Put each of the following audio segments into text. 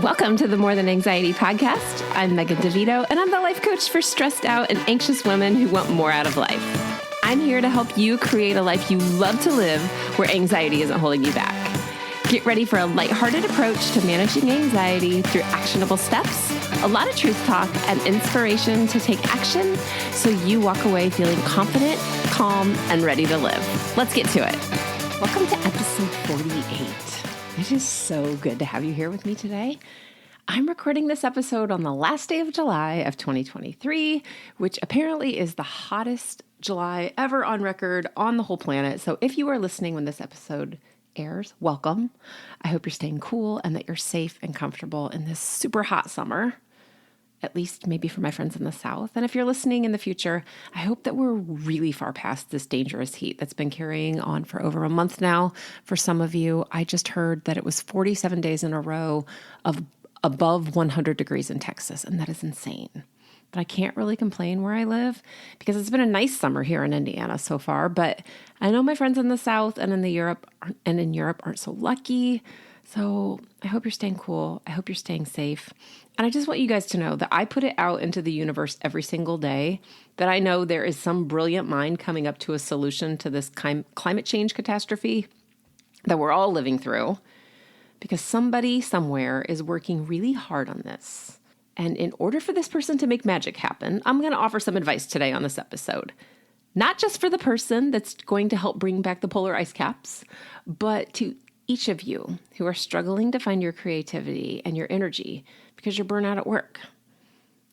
Welcome to the More Than Anxiety podcast. I'm Megan DeVito, and I'm the life coach for stressed out and anxious women who want more out of life. I'm here to help you create a life you love to live where anxiety isn't holding you back. Get ready for a lighthearted approach to managing anxiety through actionable steps, a lot of truth talk, and inspiration to take action so you walk away feeling confident, calm, and ready to live. Let's get to it. Welcome to episode 48. It is so good to have you here with me today. I'm recording this episode on the last day of July of 2023, which apparently is the hottest July ever on record on the whole planet. So if you are listening when this episode airs, welcome. I hope you're staying cool and that you're safe and comfortable in this super hot summer, at least maybe for my friends in the South. And if you're listening in the future, I hope that we're really far past this dangerous heat that's been carrying on for over a month now. For some of you, I just heard that it was 47 days in a row of above 100 degrees in Texas, and that is insane. But I can't really complain where I live because it's been a nice summer here in Indiana so far. But I know my friends in the South and in Europe aren't so lucky. So I hope you're staying cool. I hope you're staying safe. And I just want you guys to know that I put it out into the universe every single day that I know there is some brilliant mind coming up to a solution to this climate change catastrophe that we're all living through, because somebody somewhere is working really hard on this. And in order for this person to make magic happen, I'm going to offer some advice today on this episode. Not just for the person that's going to help bring back the polar ice caps, but to each of you who are struggling to find your creativity and your energy because you're burnt out at work.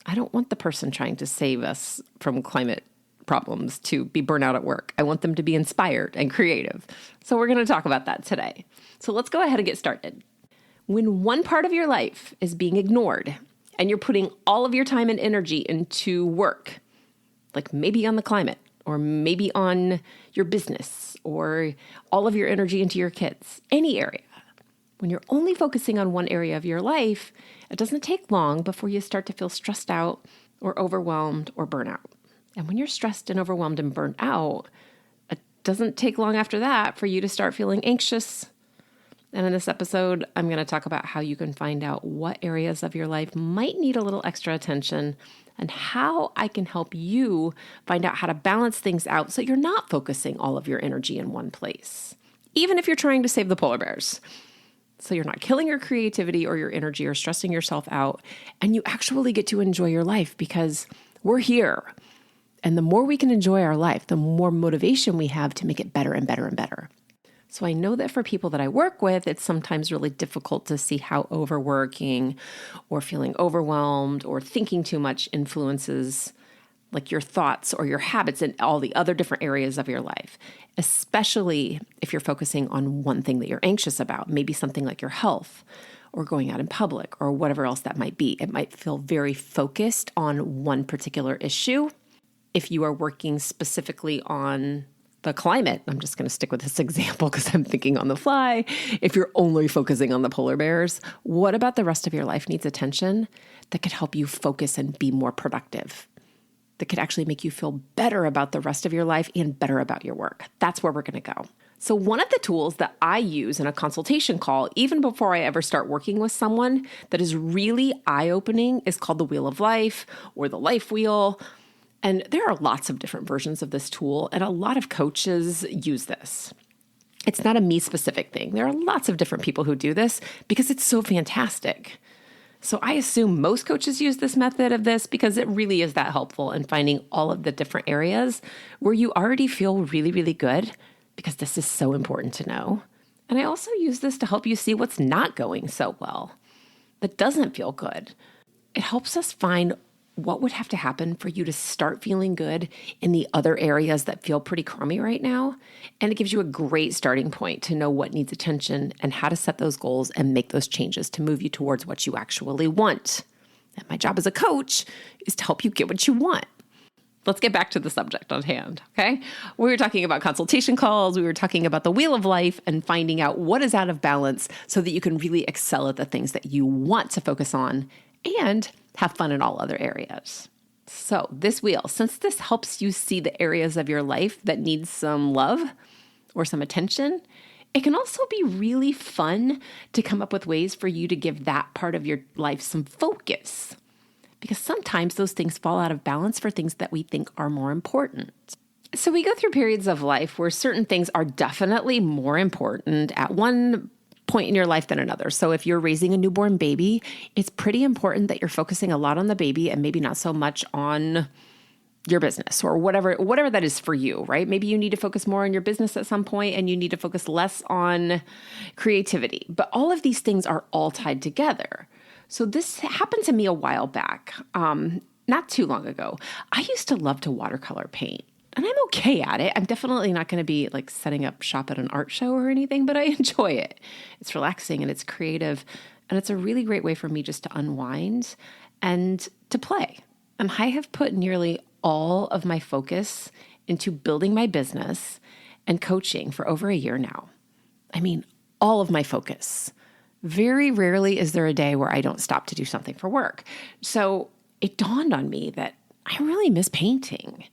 I don't want the person trying to save us from climate problems to be burnt out at work. I want them to be inspired and creative. So we're going to talk about that today. So let's go ahead and get started. When one part of your life is being ignored and you're putting all of your time and energy into work, like maybe on the climate, or maybe on your business, or all of your energy into your kids, any area. When you're only focusing on one area of your life, it doesn't take long before you start to feel stressed out or overwhelmed or burnt out. And when you're stressed and overwhelmed and burnt out, it doesn't take long after that for you to start feeling anxious. And in this episode, I'm going to talk about how you can find out what areas of your life might need a little extra attention and how I can help you find out how to balance things out so you're not focusing all of your energy in one place, even if you're trying to save the polar bears. So you're not killing your creativity or your energy or stressing yourself out, and you actually get to enjoy your life because we're here. And the more we can enjoy our life, the more motivation we have to make it better and better and better. So I know that for people that I work with, it's sometimes really difficult to see how overworking or feeling overwhelmed or thinking too much influences like your thoughts or your habits in all the other different areas of your life, especially if you're focusing on one thing that you're anxious about, maybe something like your health or going out in public or whatever else that might be. It might feel very focused on one particular issue. If you are working specifically on the climate, I'm just going to stick with this example because I'm thinking on the fly. If you're only focusing on the polar bears, what about the rest of your life needs attention that could help you focus and be more productive? That could actually make you feel better about the rest of your life and better about your work. That's where we're going to go. So one of the tools that I use in a consultation call, even before I ever start working with someone, that is really eye-opening is called the Wheel of Life or the Life Wheel. And there are lots of different versions of this tool, and a lot of coaches use this. It's not a me-specific thing. There are lots of different people who do this because it's so fantastic. So I assume most coaches use this method of this because it really is that helpful in finding all of the different areas where you already feel really, really good, because this is so important to know. And I also use this to help you see what's not going so well, that doesn't feel good. It helps us find what would have to happen for you to start feeling good in the other areas that feel pretty crummy right now. And it gives you a great starting point to know what needs attention and how to set those goals and make those changes to move you towards what you actually want. And my job as a coach is to help you get what you want. Let's get back to the subject on hand, okay? We were talking about consultation calls. We were talking about the Wheel of Life and finding out what is out of balance so that you can really excel at the things that you want to focus on and have fun in all other areas. So this wheel, since this helps you see the areas of your life that need some love or some attention, It can also be really fun to come up with ways for you to give that part of your life some focus, because sometimes those things fall out of balance for things that we think are more important. So we go through periods of life where certain things are definitely more important at one point in your life than another. So if you're raising a newborn baby, it's pretty important that you're focusing a lot on the baby and maybe not so much on your business or whatever that is for you, right? Maybe you need to focus more on your business at some point and you need to focus less on creativity. But all of these things are all tied together. So this happened to me a while back, not too long ago. I used to love to watercolor paint. And I'm okay at it. I'm definitely not going to be like setting up shop at an art show or anything, but I enjoy it. It's relaxing and it's creative. And it's a really great way for me just to unwind and to play. And I have put nearly all of my focus into building my business and coaching for over a year now. I mean, all of my focus. Very rarely is there a day where I don't stop to do something for work. So it dawned on me that I really miss painting.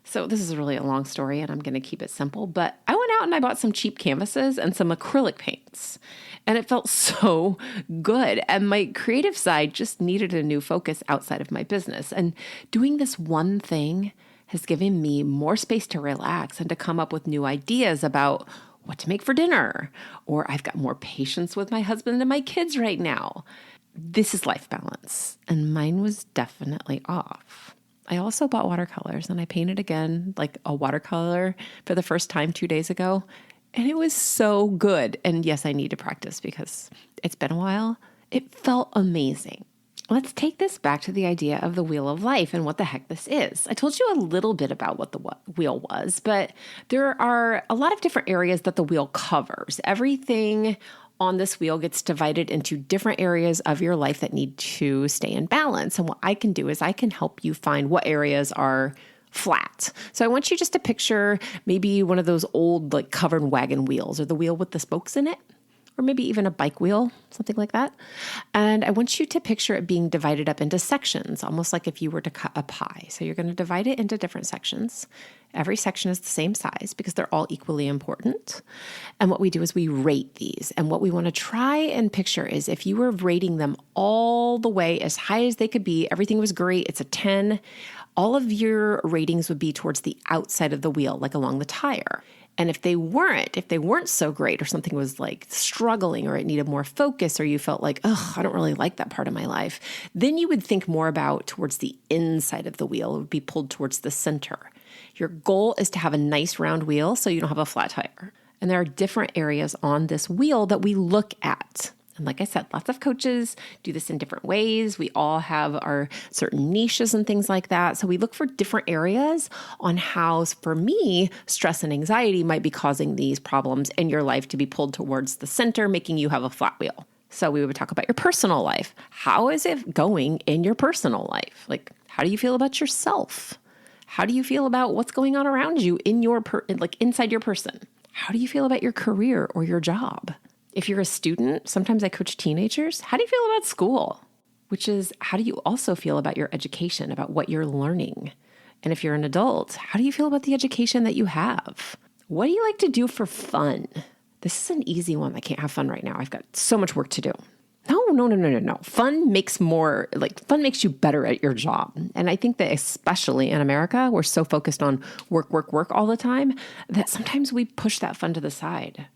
So this is really a long story and I'm going to keep it simple, but I went out and I bought some cheap canvases and some acrylic paints and it felt so good. And my creative side just needed a new focus outside of my business. And doing this one thing has given me more space to relax and to come up with new ideas about what to make for dinner, or I've got more patience with my husband and my kids right now. This is life balance, and mine was definitely off. I also bought watercolors and I painted again, like a watercolor for the first time 2 days ago. And it was so good. And yes, I need to practice because it's been a while. It felt amazing. Let's take this back to the idea of the wheel of life and what the heck this is. I told you a little bit about what the wheel was, but there are a lot of different areas that the wheel covers. Everything on this wheel gets divided into different areas of your life that need to stay in balance. And what I can do is I can help you find what areas are flat. So I want you just to picture maybe one of those old like covered wagon wheels or the wheel with the spokes in it, or maybe even a bike wheel, something like that. And I want you to picture it being divided up into sections, almost like if you were to cut a pie. So you're going to divide it into different sections. Every section is the same size because they're all equally important. And what we do is we rate these. And what we want to try and picture is if you were rating them all the way as high as they could be, everything was great, it's a 10, all of your ratings would be towards the outside of the wheel, like along the tire. And if they weren't so great, or something was like struggling, or it needed more focus, or you felt like, oh, I don't really like that part of my life, then you would think more about towards the inside of the wheel. It would be pulled towards the center. Your goal is to have a nice round wheel so you don't have a flat tire. And there are different areas on this wheel that we look at. And like I said, lots of coaches do this in different ways. We all have our certain niches and things like that. So we look for different areas on how, for me, stress and anxiety might be causing these problems in your life to be pulled towards the center, making you have a flat wheel. So we would talk about your personal life. How is it going in your personal life? Like, how do you feel about yourself? How do you feel about what's going on around you in your inside your person? How do you feel about your career or your job? If you're a student, sometimes I coach teenagers. How do you feel about school? Which is, how do you also feel about your education, about what you're learning? And if you're an adult, how do you feel about the education that you have? What do you like to do for fun? This is an easy one. I can't have fun right now. I've got so much work to do. No. Fun makes you better at your job. And I think that especially in America, we're so focused on work all the time that sometimes we push that fun to the side.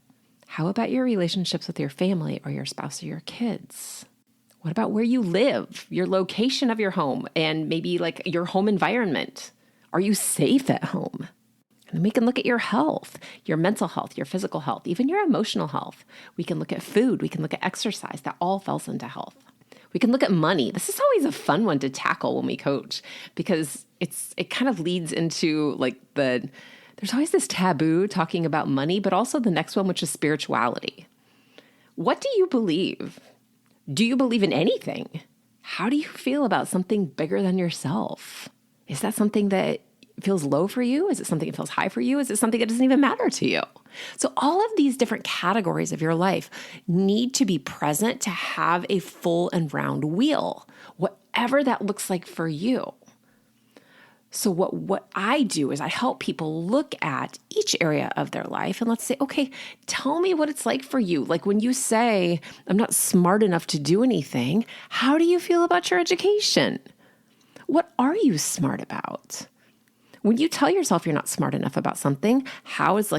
How about your relationships with your family or your spouse or your kids? What about where you live, your location of your home, and maybe like your home environment? Are you safe at home? And we can look at your health, your mental health, your physical health, even your emotional health. We can look at food. We can look at exercise. That all falls into health. We can look at money. This is always a fun one to tackle when we coach because it kind of leads into there's always this taboo talking about money, but also the next one, which is spirituality. What do you believe? Do you believe in anything? How do you feel about something bigger than yourself? Is that something that feels low for you? Is it something that feels high for you? Is it something that doesn't even matter to you? So all of these different categories of your life need to be present to have a full and round wheel, whatever that looks like for you. So what I do is I help people look at each area of their life and let's say, okay, tell me what it's like for you. Like when you say, I'm not smart enough to do anything, how do you feel about your education? What are you smart about? When you tell yourself you're not smart enough about something,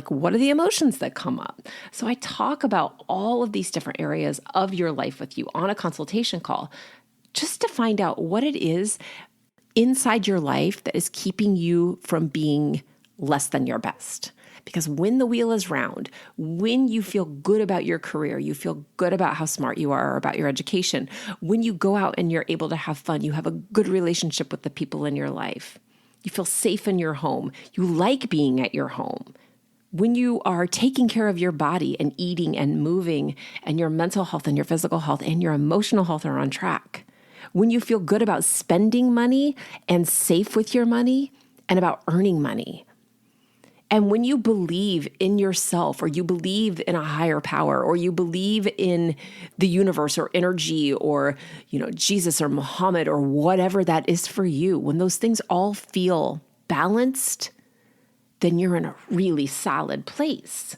what are the emotions that come up? So I talk about all of these different areas of your life with you on a consultation call, just to find out what it is inside your life that is keeping you from being less than your best. Because when the wheel is round, when you feel good about your career, you feel good about how smart you are or about your education, when you go out and you're able to have fun, you have a good relationship with the people in your life, you feel safe in your home, you like being at your home, when you are taking care of your body and eating and moving and your mental health and your physical health and your emotional health are on track, when you feel good about spending money and safe with your money and about earning money. And when you believe in yourself or you believe in a higher power or you believe in the universe or energy or, Jesus or Muhammad or whatever that is for you, when those things all feel balanced, then you're in a really solid place.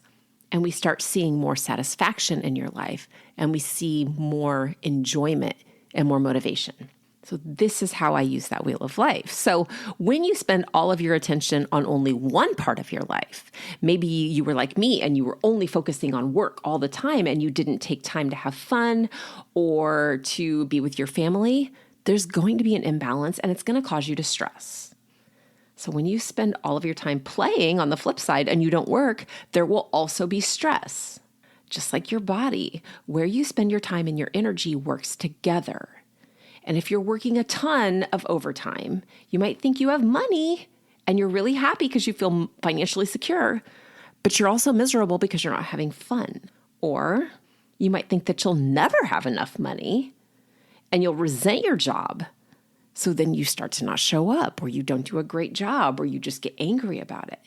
And we start seeing more satisfaction in your life and we see more enjoyment and more motivation. So this is how I use that wheel of life. So when you spend all of your attention on only one part of your life, maybe you were like me and you were only focusing on work all the time and you didn't take time to have fun or to be with your family, there's going to be an imbalance and it's going to cause you to stress. So when you spend all of your time playing on the flip side and you don't work, there will also be stress. Just like your body, where you spend your time and your energy works together. And if you're working a ton of overtime, you might think you have money and you're really happy because you feel financially secure, but you're also miserable because you're not having fun. Or you might think that you'll never have enough money and you'll resent your job. So then you start to not show up or you don't do a great job or you just get angry about it.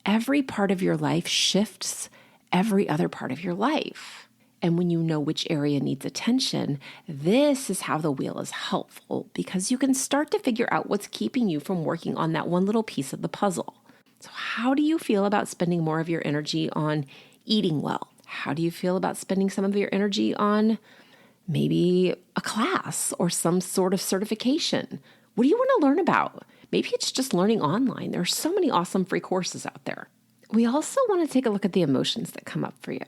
Every part of your life shifts every other part of your life. And when you know which area needs attention, this is how the wheel is helpful because you can start to figure out what's keeping you from working on that one little piece of the puzzle. So how do you feel about spending more of your energy on eating well? How do you feel about spending some of your energy on maybe a class or some sort of certification? What do you want to learn about? Maybe it's just learning online. There are so many awesome free courses out there. We also want to take a look at the emotions that come up for you.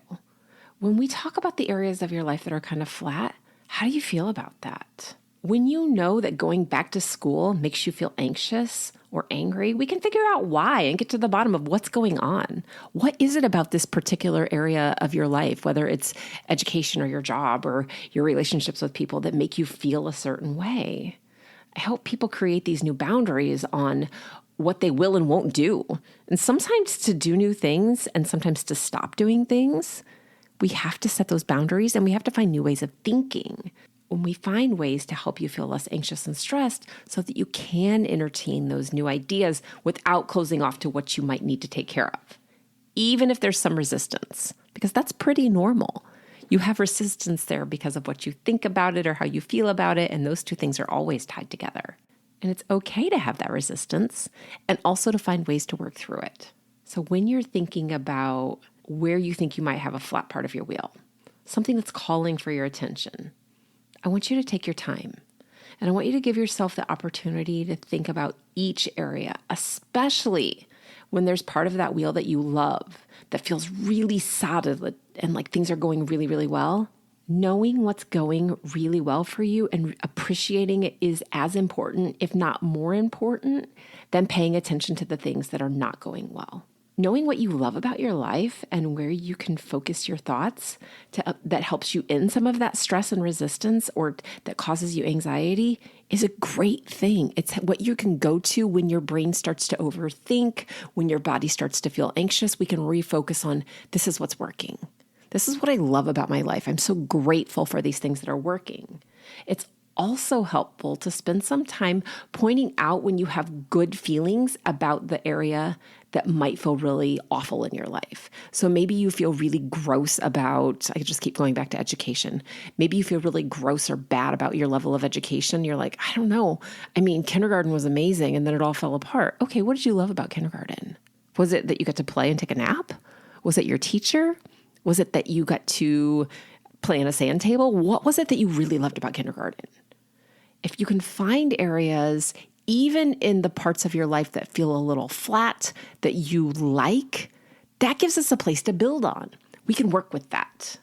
When we talk about the areas of your life that are kind of flat, how do you feel about that? When you know that going back to school makes you feel anxious or angry, we can figure out why and get to the bottom of what's going on. What is it about this particular area of your life, whether it's education or your job or your relationships with people, that make you feel a certain way? I help people create these new boundaries on what they will and won't do. And sometimes to do new things and sometimes to stop doing things, we have to set those boundaries and we have to find new ways of thinking. When we find ways to help you feel less anxious and stressed so that you can entertain those new ideas without closing off to what you might need to take care of, even if there's some resistance, because that's pretty normal. You have resistance there because of what you think about it or how you feel about it, and those two things are always tied together. And it's okay to have that resistance and also to find ways to work through it. So when you're thinking about where you think you might have a flat part of your wheel, something that's calling for your attention, I want you to take your time. And I want you to give yourself the opportunity to think about each area, especially when there's part of that wheel that you love, that feels really solid and like things are going really, really well. Knowing what's going really well for you and appreciating it is as important, if not more important, than paying attention to the things that are not going well. Knowing what you love about your life and where you can focus your thoughts that helps you end some of that stress and resistance or that causes you anxiety is a great thing. It's what you can go to when your brain starts to overthink, when your body starts to feel anxious. We can refocus on this is what's working. This is what I love about my life. I'm so grateful for these things that are working. It's also helpful to spend some time pointing out when you have good feelings about the area that might feel really awful in your life. So maybe you feel really gross about, I just keep going back to education. Maybe you feel really gross or bad about your level of education. You're like, I don't know. I mean, kindergarten was amazing and then it all fell apart. Okay, what did you love about kindergarten? Was it that you got to play and take a nap? Was it your teacher? Was it that you got to play on a sand table? What was it that you really loved about kindergarten? If you can find areas, even in the parts of your life that feel a little flat, that you like, that gives us a place to build on. We can work with that.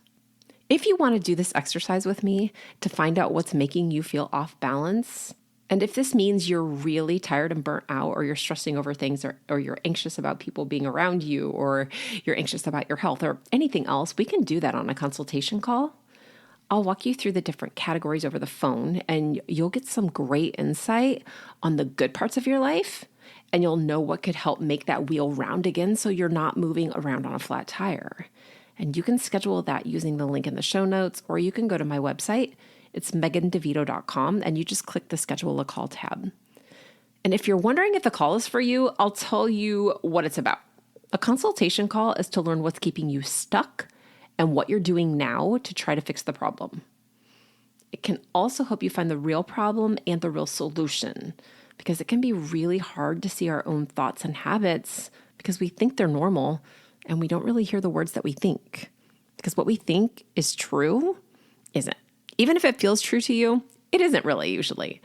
If you want to do this exercise with me to find out what's making you feel off balance, and if this means you're really tired and burnt out, or you're stressing over things, or you're anxious about people being around you, or you're anxious about your health, or anything else, we can do that on a consultation call. I'll walk you through the different categories over the phone, and you'll get some great insight on the good parts of your life, and you'll know what could help make that wheel round again so you're not moving around on a flat tire. And you can schedule that using the link in the show notes, or you can go to my website. It's megandevito.com, and you just click the Schedule a Call tab. And if you're wondering if the call is for you, I'll tell you what it's about. A consultation call is to learn what's keeping you stuck and what you're doing now to try to fix the problem. It can also help you find the real problem and the real solution, because it can be really hard to see our own thoughts and habits because we think they're normal and we don't really hear the words that we think. Because what we think is true isn't. Even if it feels true to you, it isn't really usually.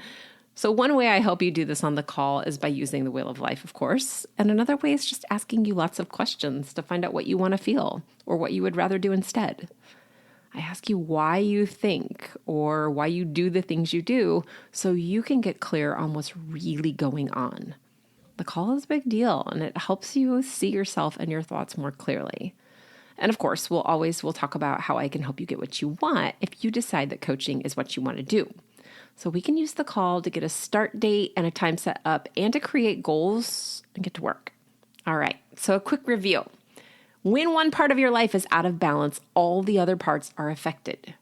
So one way I help you do this on the call is by using the Wheel of Life, of course. And another way is just asking you lots of questions to find out what you want to feel or what you would rather do instead. I ask you why you think or why you do the things you do so you can get clear on what's really going on. The call is a big deal, and it helps you see yourself and your thoughts more clearly. And of course, we'll talk about how I can help you get what you want if you decide that coaching is what you want to do. So we can use the call to get a start date and a time set up and to create goals and get to work. All right, so a quick review. When one part of your life is out of balance, all the other parts are affected.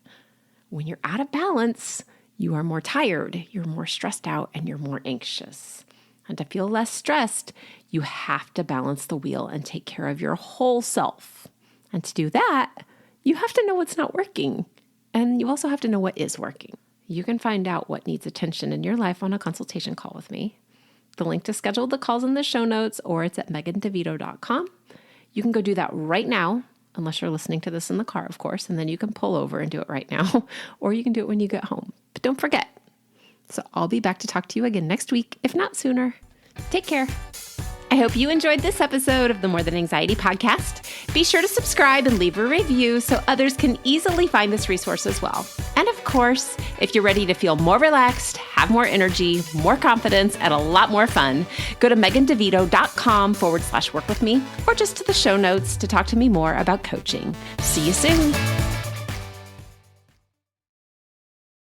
When you're out of balance, you are more tired, you're more stressed out, and you're more anxious. And to feel less stressed, you have to balance the wheel and take care of your whole self. And to do that, you have to know what's not working. And you also have to know what is working. You can find out what needs attention in your life on a consultation call with me. The link to schedule the calls in the show notes, or it's at megandevito.com. You can go do that right now, unless you're listening to this in the car, of course, and then you can pull over and do it right now, or you can do it when you get home. But don't forget. So I'll be back to talk to you again next week, if not sooner. Take care. I hope you enjoyed this episode of the More Than Anxiety podcast. Be sure to subscribe and leave a review so others can easily find this resource as well. And of course, if you're ready to feel more relaxed, have more energy, more confidence, and a lot more fun, go to megandevito.com/work with me, or just to the show notes to talk to me more about coaching. See you soon.